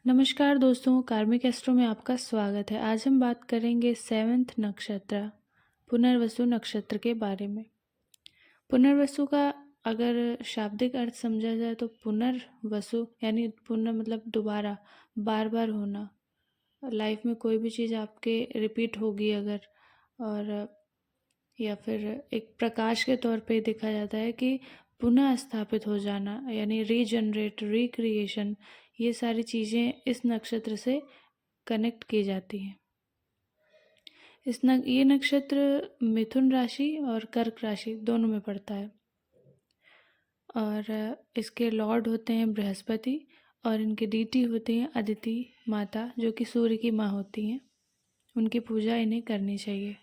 नमस्कार दोस्तों, कार्मिक एस्ट्रो में आपका स्वागत है। आज हम बात करेंगे 7th नक्षत्र पुनर्वसु नक्षत्र के बारे में। पुनर्वसु का अगर शाब्दिक अर्थ समझा जाए तो पुनर्वसु यानी पुनः मतलब दोबारा, बार बार होना। लाइफ में कोई भी चीज़ आपके रिपीट होगी अगर, और या फिर एक प्रकाश के तौर पे देखा जाता है कि पुनः स्थापित हो जाना यानी रीजनरेट, रिक्रिएशन, ये सारी चीज़ें इस नक्षत्र से कनेक्ट की जाती हैं। ये नक्षत्र मिथुन राशि और कर्क राशि दोनों में पड़ता है और इसके लॉर्ड होते हैं बृहस्पति और इनके डीटी होती हैं अदिति माता, जो कि सूर्य की माँ होती हैं। उनकी पूजा इन्हें करनी चाहिए।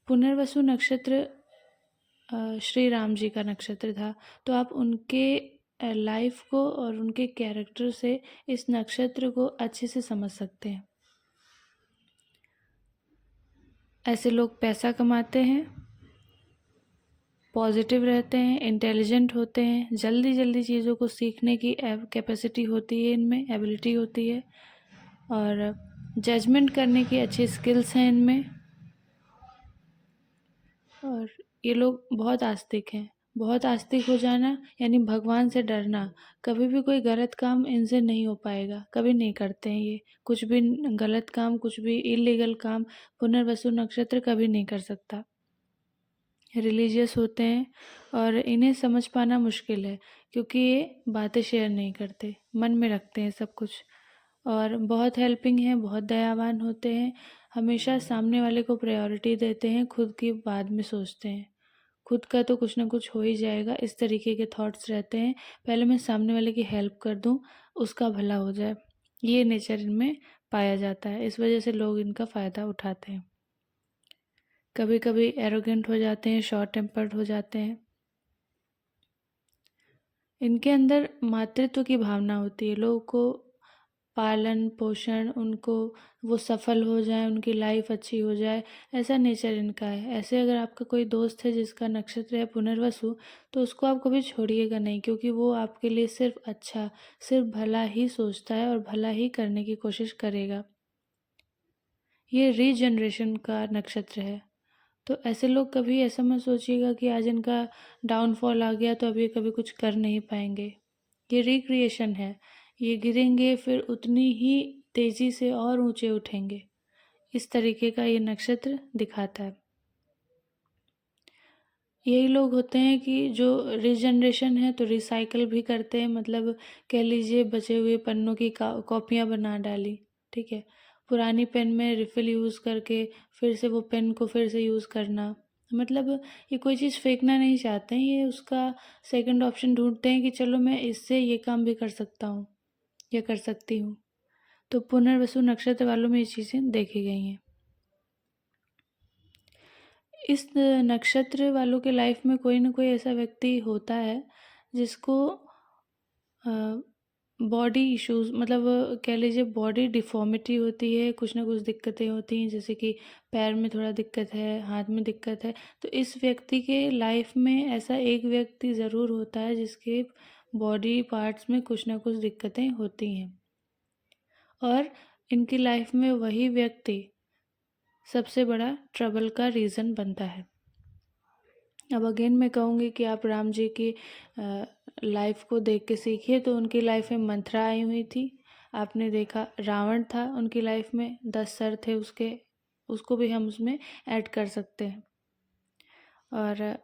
पुनर्वसु नक्षत्र श्री राम जी का नक्षत्र था, तो आप उनके लाइफ को और उनके कैरेक्टर से इस नक्षत्र को अच्छे से समझ सकते हैं। ऐसे लोग पैसा कमाते हैं, पॉजिटिव रहते हैं, इंटेलिजेंट होते हैं, जल्दी जल्दी चीज़ों को सीखने की कैपेसिटी होती है, इनमें एबिलिटी होती है और जजमेंट करने की अच्छी स्किल्स हैं इनमें। और ये लोग बहुत आस्तिक हैं। बहुत आस्तिक हो जाना यानी भगवान से डरना। कभी भी कोई गलत काम इनसे नहीं हो पाएगा, कभी नहीं करते हैं ये। कुछ भी गलत काम, कुछ भी इलीगल काम पुनर्वसु नक्षत्र कभी नहीं कर सकता। रिलीजियस होते हैं और इन्हें समझ पाना मुश्किल है क्योंकि ये बातें शेयर नहीं करते, मन में रखते हैं सब कुछ। और बहुत हेल्पिंग हैं, बहुत दयावान होते हैं, हमेशा सामने वाले को प्रायोरिटी देते हैं, खुद की बाद में सोचते हैं। खुद का तो कुछ ना कुछ हो ही जाएगा, इस तरीके के थॉट्स रहते हैं। पहले मैं सामने वाले की हेल्प कर दूं, उसका भला हो जाए, ये नेचर इनमें पाया जाता है। इस वजह से लोग इनका फ़ायदा उठाते हैं। कभी कभी एरोगेंट हो जाते हैं, शॉर्ट टेम्पर्ड हो जाते हैं। इनके अंदर मातृत्व की भावना होती है। लोगों को पालन पोषण, उनको वो सफल हो जाए, उनकी लाइफ अच्छी हो जाए, ऐसा नेचर इनका है। ऐसे अगर आपका कोई दोस्त है जिसका नक्षत्र है पुनर्वसु, तो उसको आप कभी छोड़िएगा नहीं, क्योंकि वो आपके लिए सिर्फ अच्छा, सिर्फ भला ही सोचता है और भला ही करने की कोशिश करेगा। ये रीजनरेशन का नक्षत्र है। तो ऐसे लोग कभी ऐसा मत सोचिएगा कि आज इनका डाउनफॉल आ गया तो अब ये कभी कुछ कर नहीं पाएंगे। ये रिक्रिएशन है। ये गिरेंगे फिर उतनी ही तेजी से और ऊंचे उठेंगे। इस तरीके का ये नक्षत्र दिखाता है। यही लोग होते हैं कि जो रीजनरेशन है तो रिसाइकल भी करते हैं, मतलब कह लीजिए बचे हुए पन्नों की कॉपियाँ बना डाली, ठीक है। पुरानी पेन में रिफ़िल यूज़ करके फिर से वो पेन को फिर से यूज़ करना, मतलब ये कोई चीज़ फेंकना नहीं चाहते हैं, ये उसका सेकंड ऑप्शन ढूंढते हैं कि चलो मैं इससे ये काम भी कर सकता हूँ या कर सकती हूँ। तो पुनर्वसु नक्षत्र वालों में ये चीज़ें देखी गई हैं। इस नक्षत्र वालों के लाइफ में कोई ना कोई ऐसा व्यक्ति होता है जिसको बॉडी इश्यूज, मतलब कह लीजिए बॉडी डिफॉर्मिटी होती है, कुछ ना कुछ दिक्कतें होती हैं, जैसे कि पैर में थोड़ा दिक्कत है, हाथ में दिक्कत है। तो इस व्यक्ति के लाइफ में ऐसा एक व्यक्ति ज़रूर होता है जिसके बॉडी पार्ट्स में कुछ ना कुछ दिक्कतें होती हैं और इनकी लाइफ में वही व्यक्ति सबसे बड़ा ट्रबल का रीज़न बनता है। अब अगेन मैं कहूँगी कि आप राम जी की लाइफ को देख के सीखिए। तो उनकी लाइफ में मंथरा आई हुई थी, आपने देखा। रावण था उनकी लाइफ में, 10 सर थे उसके, उसको भी हम उसमें ऐड कर सकते हैं। और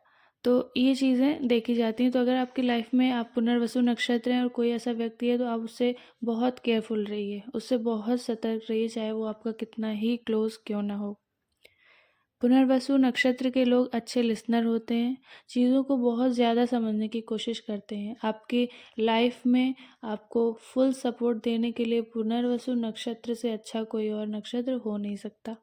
तो ये चीज़ें देखी जाती हैं। तो अगर आपकी लाइफ में आप पुनर्वसु नक्षत्र हैं और कोई ऐसा व्यक्ति है तो आप उससे बहुत केयरफुल रहिए, उससे बहुत सतर्क रहिए, चाहे वो आपका कितना ही क्लोज क्यों ना हो। पुनर्वसु नक्षत्र के लोग अच्छे लिसनर होते हैं, चीज़ों को बहुत ज़्यादा समझने की कोशिश करते हैं। आपकी लाइफ में आपको फुल सपोर्ट देने के लिए पुनर्वसु नक्षत्र से अच्छा कोई और नक्षत्र हो नहीं सकता।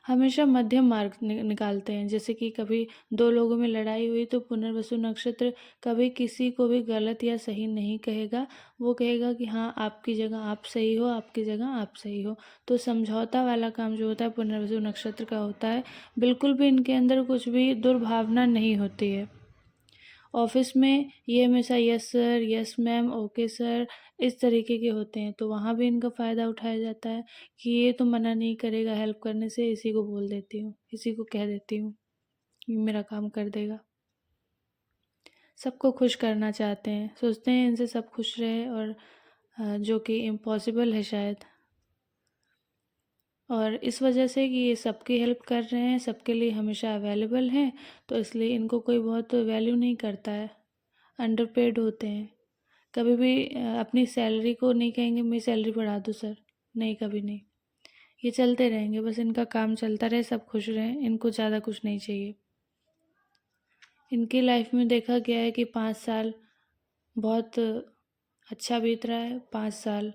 हमेशा मध्यम मार्ग निकालते हैं। जैसे कि कभी दो लोगों में लड़ाई हुई तो पुनर्वसु नक्षत्र कभी किसी को भी गलत या सही नहीं कहेगा। वो कहेगा कि हाँ, आपकी जगह आप सही हो, आपकी जगह आप सही हो। तो समझौता वाला काम जो होता है पुनर्वसु नक्षत्र का होता है। बिल्कुल भी इनके अंदर कुछ भी दुर्भावना नहीं होती है ऑफिस में ये हमेशा yes sir, yes ma'am, okay sir, इस तरीके के होते हैं, तो वहाँ भी इनका फ़ायदा उठाया जाता है कि ये तो मना नहीं करेगा हेल्प करने से, इसी को बोल देती हूँ, इसी को कह देती हूँ, ये मेरा काम कर देगा। सबको खुश करना चाहते हैं, सोचते हैं इनसे सब खुश रहे, और जो कि इम्पॉसिबल है शायद। और इस वजह से कि ये सबकी हेल्प कर रहे हैं, सबके लिए हमेशा अवेलेबल हैं, तो इसलिए इनको कोई बहुत वैल्यू नहीं करता है, अंडरपेड होते हैं। कभी भी अपनी सैलरी को नहीं कहेंगे मेरी सैलरी बढ़ा दो सर, नहीं, कभी नहीं। ये चलते रहेंगे, बस इनका काम चलता रहे, सब खुश रहें, इनको ज़्यादा कुछ नहीं चाहिए। इनकी लाइफ में देखा गया है कि 5 साल बहुत अच्छा बीत रहा है, 5 साल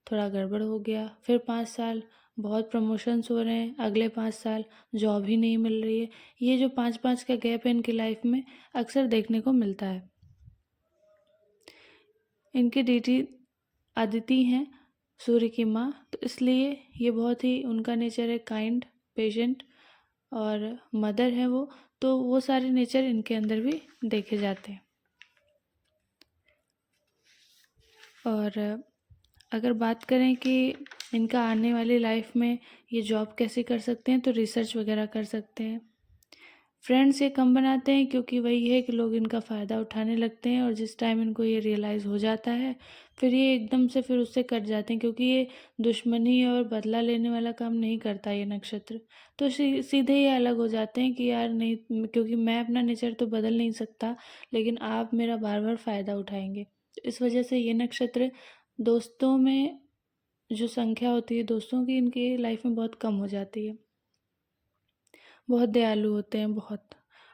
थोड़ा गड़बड़ हो गया, फिर 5 साल बहुत प्रमोशंस हो रहे हैं, अगले 5 साल जॉब ही नहीं मिल रही है। ये जो 5-5 का गैप है इनकी लाइफ में अक्सर देखने को मिलता है। इनकी डीटी अदिति हैं, सूर्य की माँ, तो इसलिए ये बहुत ही, उनका नेचर है काइंड, पेशेंट, और मदर है वो, तो वो सारे नेचर इनके अंदर भी देखे जाते हैं। और अगर बात करें कि इनका आने वाली लाइफ में ये जॉब कैसे कर सकते हैं, तो रिसर्च वगैरह कर सकते हैं। फ्रेंड्स ये कम बनाते हैं क्योंकि वही है कि लोग इनका फ़ायदा उठाने लगते हैं, और जिस टाइम इनको ये रियलाइज़ हो जाता है फिर ये एकदम से फिर उससे कट जाते हैं, क्योंकि ये दुश्मनी और बदला लेने वाला काम नहीं करता ये नक्षत्र। तो सीधे ये अलग हो जाते हैं कि यार नहीं, क्योंकि मैं अपना नेचर तो बदल नहीं सकता, लेकिन आप मेरा बार बार फ़ायदा उठाएंगे। तो इस वजह से ये नक्षत्र दोस्तों में जो संख्या होती है दोस्तों की, इनकी लाइफ में बहुत कम हो जाती है। बहुत दयालु होते हैं, बहुत,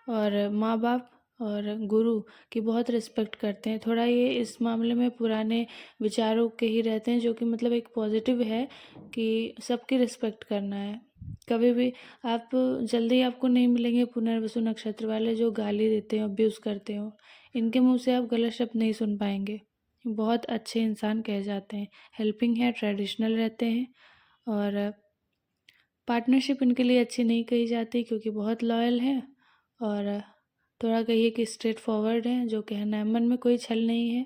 और माँ बाप और गुरु की बहुत रिस्पेक्ट करते हैं। थोड़ा ये इस मामले में पुराने विचारों के ही रहते हैं, जो कि मतलब एक पॉजिटिव है कि सबकी रिस्पेक्ट करना है। कभी भी आप, जल्दी आपको नहीं मिलेंगे पुनर्वसु नक्षत्र वाले जो गाली देते हो, अब्यूज़ करते हो, इनके मुंह से आप गलत शब्द नहीं सुन पाएंगे। बहुत अच्छे इंसान कहे जाते हैं, हेल्पिंग है, ट्रेडिशनल रहते हैं, और पार्टनरशिप इनके लिए अच्छी नहीं कही जाती क्योंकि बहुत लॉयल है, और थोड़ा कहिए कि स्ट्रेट फॉरवर्ड है, जो कहना है, मन में कोई छल नहीं है।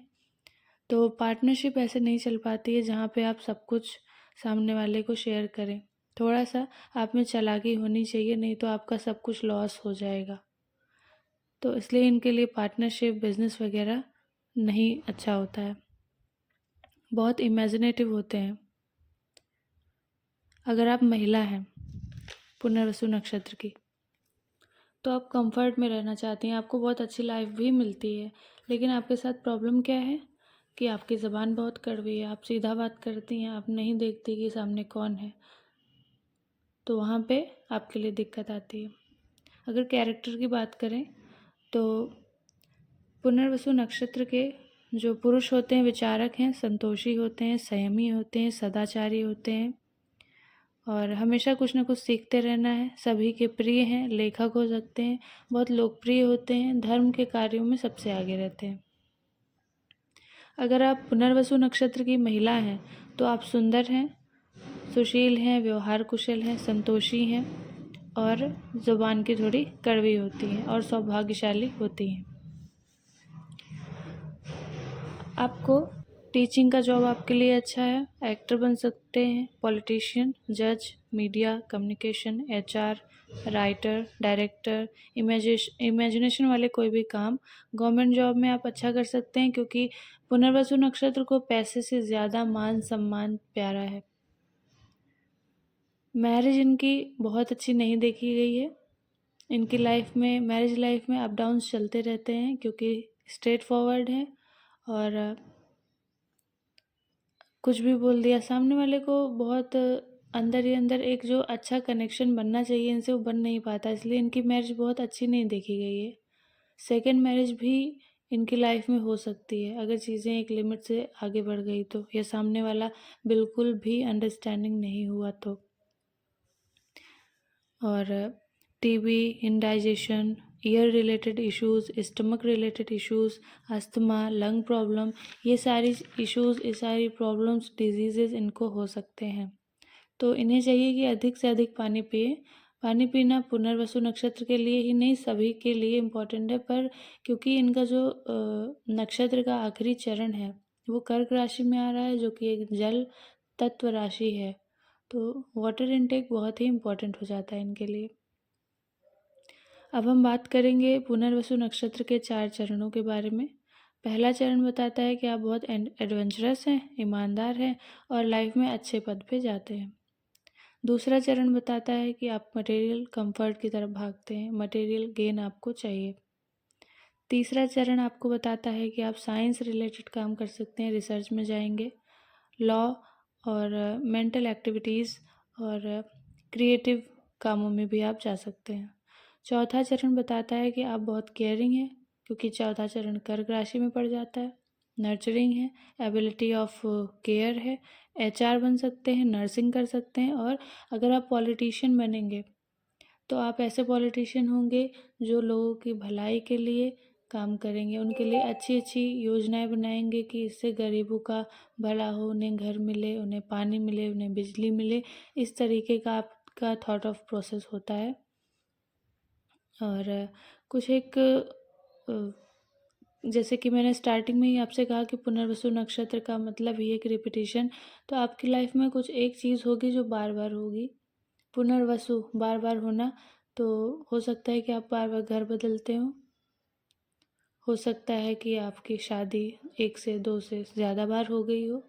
तो पार्टनरशिप ऐसे नहीं चल पाती है जहाँ पे आप सब कुछ सामने वाले को शेयर करें। थोड़ा सा आप में चालाकी होनी चाहिए, नहीं तो आपका सब कुछ लॉस हो जाएगा। तो इसलिए इनके लिए पार्टनरशिप, बिजनेस वगैरह नहीं अच्छा होता है। बहुत इमेजिनेटिव होते हैं। अगर आप महिला हैं पुनर्वसु नक्षत्र की, तो आप कंफर्ट में रहना चाहती हैं, आपको बहुत अच्छी लाइफ भी मिलती है, लेकिन आपके साथ प्रॉब्लम क्या है कि आपकी ज़बान बहुत कड़वी है, आप सीधा बात करती हैं, आप नहीं देखती कि सामने कौन है, तो वहाँ पे आपके लिए दिक्कत आती है। अगर कैरेक्टर की बात करें तो पुनर्वसु नक्षत्र के जो पुरुष होते हैं विचारक हैं, संतोषी होते हैं, संयमी होते हैं, सदाचारी होते हैं, और हमेशा कुछ ना कुछ सीखते रहना है, सभी के प्रिय हैं, लेखक हो सकते हैं, बहुत लोकप्रिय होते हैं, धर्म के कार्यों में सबसे आगे रहते हैं। अगर आप पुनर्वसु नक्षत्र की महिला हैं तो आप सुंदर हैं, सुशील हैं, व्यवहार कुशल हैं, संतोषी हैं, और ज़ुबान की थोड़ी कड़वी होती हैं, और सौभाग्यशाली होती हैं। आपको टीचिंग का जॉब आपके लिए अच्छा है, एक्टर बन सकते हैं, पॉलिटिशियन, जज, media, communication, HR, writer, director, imagination वाले कोई भी काम, गवर्नमेंट जॉब में आप अच्छा कर सकते हैं, क्योंकि पुनर्वसु नक्षत्र को पैसे से ज़्यादा मान सम्मान प्यारा है। मैरिज इनकी बहुत अच्छी नहीं देखी गई है। इनकी लाइफ में, मैरिज लाइफ में अप डाउन्स चलते रहते हैं, क्योंकि स्ट्रेट फॉरवर्ड है, और कुछ भी बोल दिया सामने वाले को, बहुत अंदर ही अंदर एक जो अच्छा कनेक्शन बनना चाहिए इनसे, वो बन नहीं पाता, इसलिए इनकी मैरिज बहुत अच्छी नहीं देखी गई है। सेकंड मैरिज भी इनकी लाइफ में हो सकती है अगर चीज़ें एक लिमिट से आगे बढ़ गई तो, या सामने वाला बिल्कुल भी अंडरस्टैंडिंग नहीं हुआ तो। और TB, indigestion, year related issues, stomach related issues, asthma, lung problem, ये सारी इश्यूज़, ये सारी प्रॉब्लम्स, डिजीज़ेज़ इनको हो सकते हैं। तो इन्हें चाहिए कि अधिक से अधिक पानी पिए, पानी पीना पुनर्वसु नक्षत्र के लिए ही नहीं सभी के लिए इम्पोर्टेंट है, पर क्योंकि इनका जो नक्षत्र का आखिरी चरण है वो कर्क राशि में आ रहा है, जो कि एक जल तत्व राशि है, तो वाटर इनटेक बहुत ही इम्पोर्टेंट हो जाता है इनके लिए। अब हम बात करेंगे पुनर्वसु नक्षत्र के 4 चरणों के बारे में। पहला चरण बताता है कि आप बहुत एडवेंचरस हैं, ईमानदार हैं और लाइफ में अच्छे पद पे जाते हैं। दूसरा चरण बताता है कि आप मटेरियल कंफर्ट की तरफ भागते हैं, मटेरियल गेन आपको चाहिए। तीसरा चरण आपको बताता है कि आप साइंस रिलेटेड काम कर सकते हैं, रिसर्च में जाएंगे, लॉ और मेंटल एक्टिविटीज़ और क्रिएटिव कामों में भी आप जा सकते हैं। चौथा चरण बताता है कि आप बहुत केयरिंग हैं, क्योंकि चौथा चरण कर्क राशि में पड़ जाता है। नर्चरिंग है, एबिलिटी ऑफ केयर है, एचआर बन सकते हैं, नर्सिंग कर सकते हैं, और अगर आप पॉलिटिशियन बनेंगे तो आप ऐसे पॉलिटिशियन होंगे जो लोगों की भलाई के लिए काम करेंगे, उनके लिए अच्छी अच्छी योजनाएं बनाएंगे कि इससे गरीबों का भला हो, उन्हें घर मिले, उन्हें पानी मिले, उन्हें बिजली मिले। इस तरीके का आपका थॉट ऑफ प्रोसेस होता है। और कुछ एक जैसे कि मैंने स्टार्टिंग में ही आपसे कहा कि पुनर्वसु नक्षत्र का मतलब ही एक रिपीटिशन, तो आपकी लाइफ में कुछ एक चीज़ होगी जो बार बार होगी। पुनर्वसु बार बार होना, तो हो सकता है कि आप बार बार घर बदलते हो सकता है कि आपकी शादी 1 से 2 से ज़्यादा बार हो गई हो,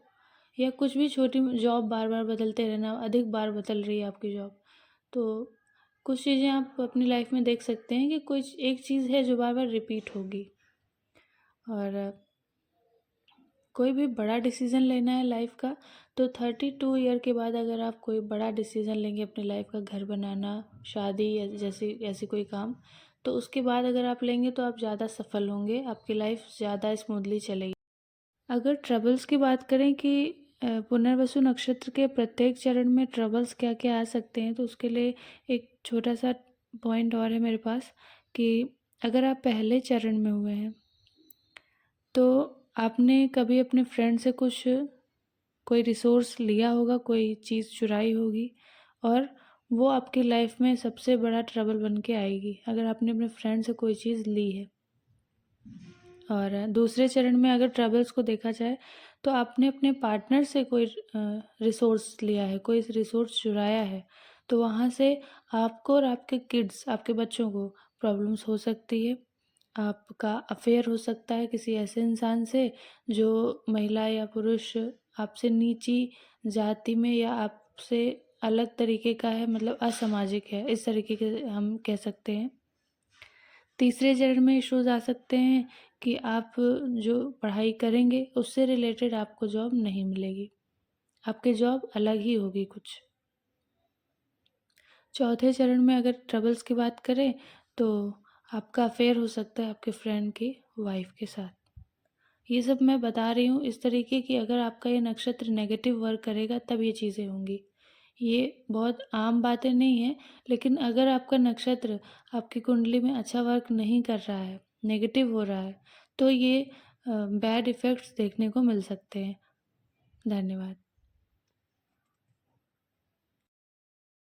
या कुछ भी छोटी जॉब बार बार बदलते रहना, अधिक बार बदल रही है आपकी जॉब। तो कुछ चीज़ें आप अपनी लाइफ में देख सकते हैं कि कुछ एक चीज़ है जो बार बार रिपीट होगी। और कोई भी बड़ा डिसीज़न लेना है लाइफ का, तो 32 ईयर के बाद अगर आप कोई बड़ा डिसीज़न लेंगे अपनी लाइफ का, घर बनाना, शादी या जैसी ऐसी कोई काम, तो उसके बाद अगर आप लेंगे तो आप ज़्यादा सफल होंगे, आपकी लाइफ ज़्यादा स्मूथली चलेगी। अगर ट्रबल्स की बात करें कि पुनर्वसु नक्षत्र के प्रत्येक चरण में ट्रबल्स क्या क्या आ सकते हैं, तो उसके लिए एक छोटा सा पॉइंट और है मेरे पास कि अगर आप पहले चरण में हुए हैं तो आपने कभी अपने फ्रेंड से कुछ कोई रिसोर्स लिया होगा, कोई चीज़ चुराई होगी, और वो आपकी लाइफ में सबसे बड़ा ट्रबल बन के आएगी अगर आपने अपने फ्रेंड से कोई चीज़ ली है। और दूसरे चरण में अगर ट्रबल्स को देखा जाए तो आपने अपने पार्टनर से कोई रिसोर्स लिया है, कोई रिसोर्स चुराया है, तो वहाँ से आपको और आपके किड्स, आपके बच्चों को प्रॉब्लम्स हो सकती है। आपका अफेयर हो सकता है किसी ऐसे इंसान से जो महिला या पुरुष आपसे नीची जाति में या आपसे अलग तरीके का है, मतलब असामाजिक है, इस तरीके के हम कह सकते हैं। तीसरे चरण में इश्यूज आ सकते हैं कि आप जो पढ़ाई करेंगे उससे रिलेटेड आपको जॉब नहीं मिलेगी, आपकी जॉब अलग ही होगी कुछ। चौथे चरण में अगर ट्रबल्स की बात करें तो आपका अफेयर हो सकता है आपके फ्रेंड की वाइफ के साथ। ये सब मैं बता रही हूँ इस तरीके की, अगर आपका ये नक्षत्र नेगेटिव वर्क करेगा तब ये चीज़ें होंगी। ये बहुत आम बातें नहीं हैं, लेकिन अगर आपका नक्षत्र आपकी कुंडली में अच्छा वर्क नहीं कर रहा है, नेगेटिव हो रहा है, तो ये बैड इफ़ेक्ट्स देखने को मिल सकते हैं। धन्यवाद।